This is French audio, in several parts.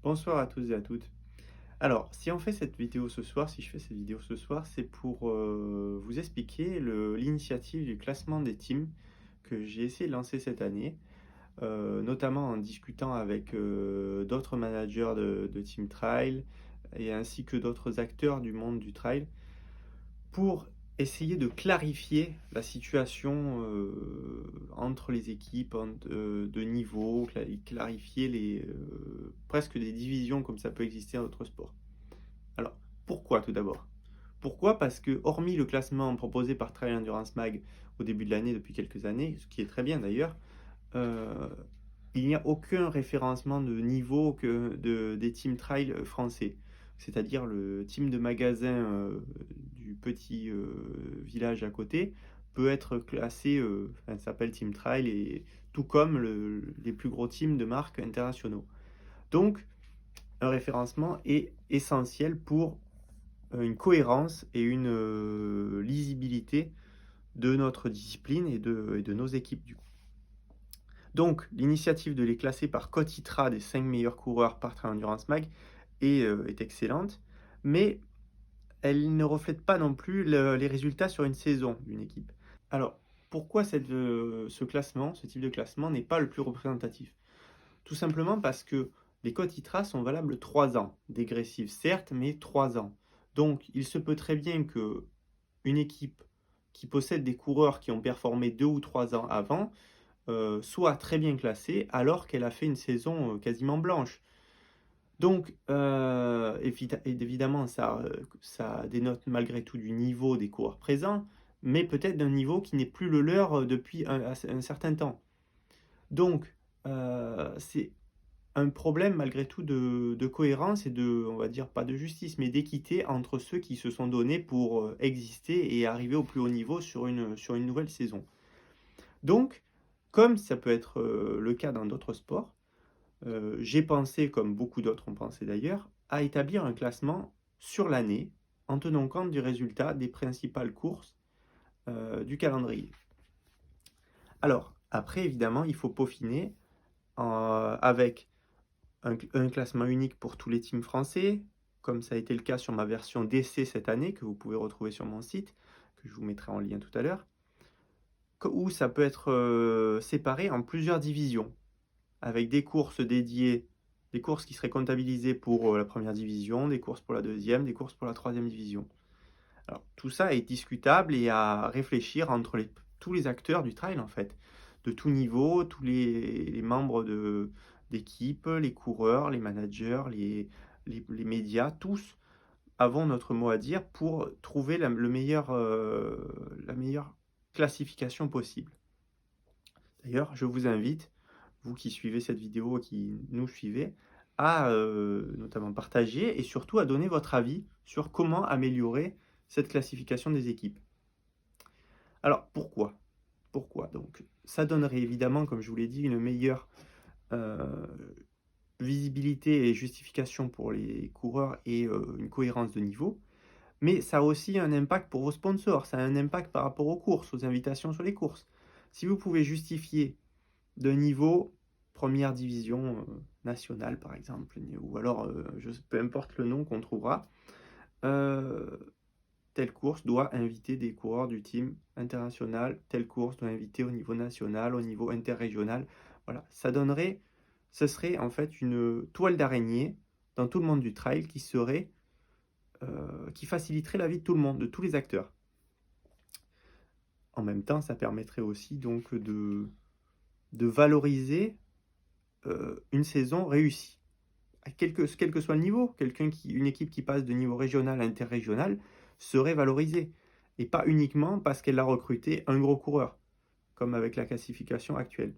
Bonsoir à tous et à toutes. Alors, si on fait cette vidéo ce soir, si je fais cette vidéo ce soir, c'est pour vous expliquer l'initiative du classement des teams que j'ai essayé de lancer cette année, notamment en discutant avec d'autres managers de Team Trial et ainsi que d'autres acteurs du monde du trail pour essayer de clarifier la situation entre les équipes de niveau, clarifier presque des divisions comme ça peut exister dans d'autres sports. Alors, pourquoi tout d'abord? Pourquoi? Parce que, hormis le classement proposé par Trail Endurance Mag au début de l'année depuis quelques années, ce qui est très bien d'ailleurs, euh, il n'y a aucun référencement de niveau des teams trail français. C'est-à-dire le team de magasin du petit village à côté peut être classé, ça s'appelle Team Trail, et tout comme les plus gros teams de marques internationaux. Donc, un référencement est essentiel pour une cohérence et une lisibilité de notre discipline et de nos équipes du coup. Donc, l'initiative de les classer par quotitra des 5 meilleurs coureurs par Trail Endurance Mag est excellente, mais elle ne reflète pas non plus les résultats sur une saison d'une équipe. Alors, pourquoi ce classement, ce type de classement n'est pas le plus représentatif? Tout simplement parce que les quotitras sont valables 3 ans, dégressifs certes, mais 3 ans. Donc, il se peut très bien que une équipe qui possède des coureurs qui ont performé 2 ou 3 ans avant soit très bien classée alors qu'elle a fait une saison quasiment blanche. Donc, évidemment, ça dénote malgré tout du niveau des coureurs présents, mais peut-être d'un niveau qui n'est plus le leur depuis un certain temps. Donc, c'est un problème malgré tout de cohérence et on va dire, pas de justice, mais d'équité entre ceux qui se sont donnés pour exister et arriver au plus haut niveau sur une nouvelle saison. Donc, comme ça peut être le cas dans d'autres sports, j'ai pensé, comme beaucoup d'autres ont pensé d'ailleurs, à établir un classement sur l'année en tenant compte du résultat des principales courses du calendrier. Alors, après, évidemment, il faut peaufiner avec un classement unique pour tous les teams français, comme ça a été le cas sur ma version d'essai cette année, que vous pouvez retrouver sur mon site, que je vous mettrai en lien tout à l'heure, où ça peut être séparé en plusieurs divisions, avec des courses dédiées, des courses qui seraient comptabilisées pour la première division, des courses pour la deuxième, des courses pour la troisième division. Alors, tout ça est discutable et à réfléchir entre tous les acteurs du trail, en fait, de tout niveau, tous les membres d'équipe, les coureurs, les managers, les médias, tous avons notre mot à dire pour trouver la meilleure classification possible. D'ailleurs, je vous invite, vous qui suivez cette vidéo et qui nous suivez, à notamment partager et surtout à donner votre avis sur comment améliorer cette classification des équipes. Alors, pourquoi? Pourquoi? Donc, ça donnerait évidemment, comme je vous l'ai dit, une meilleure euh, visibilité et justification pour les coureurs et une cohérence de niveau. Mais ça a aussi un impact pour vos sponsors, ça a un impact par rapport aux courses, aux invitations sur les courses. Si vous pouvez justifier de niveau première division nationale, par exemple, ou alors, peu importe le nom qu'on trouvera, euh, telle course doit inviter des coureurs du team international, telle course doit inviter au niveau national, au niveau interrégional. Voilà, ce serait en fait une toile d'araignée dans tout le monde du trail qui faciliterait la vie de tout le monde, de tous les acteurs. En même temps, ça permettrait aussi donc de valoriser une saison réussie. Quel que soit le niveau, une équipe qui passe de niveau régional à interrégional serait valorisée. Et pas uniquement parce qu'elle a recruté un gros coureur, comme avec la classification actuelle.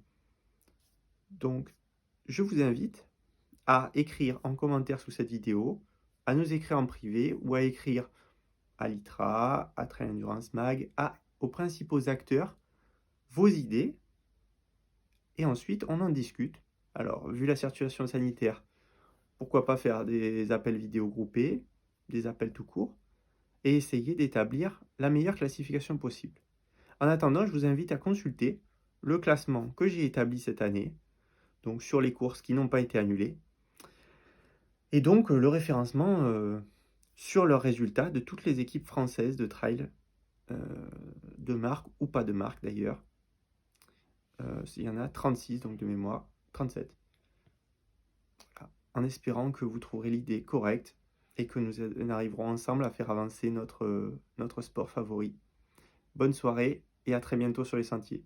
Donc, je vous invite à écrire en commentaire sous cette vidéo, à nous écrire en privé ou à écrire à l'ITRA, à Trail Endurance Mag, aux principaux acteurs, vos idées, et ensuite on en discute. Alors, vu la situation sanitaire, pourquoi pas faire des appels vidéo groupés, des appels tout court, et essayer d'établir la meilleure classification possible. En attendant, je vous invite à consulter le classement que j'ai établi cette année, donc sur les courses qui n'ont pas été annulées, Et donc le référencement sur leurs résultats de toutes les équipes françaises de trail, euh, de marque ou pas de marque d'ailleurs. Il y en a 36 donc de mémoire, 37. Voilà. En espérant que vous trouverez l'idée correcte et que nous arriverons ensemble à faire avancer notre sport favori. Bonne soirée et à très bientôt sur les sentiers.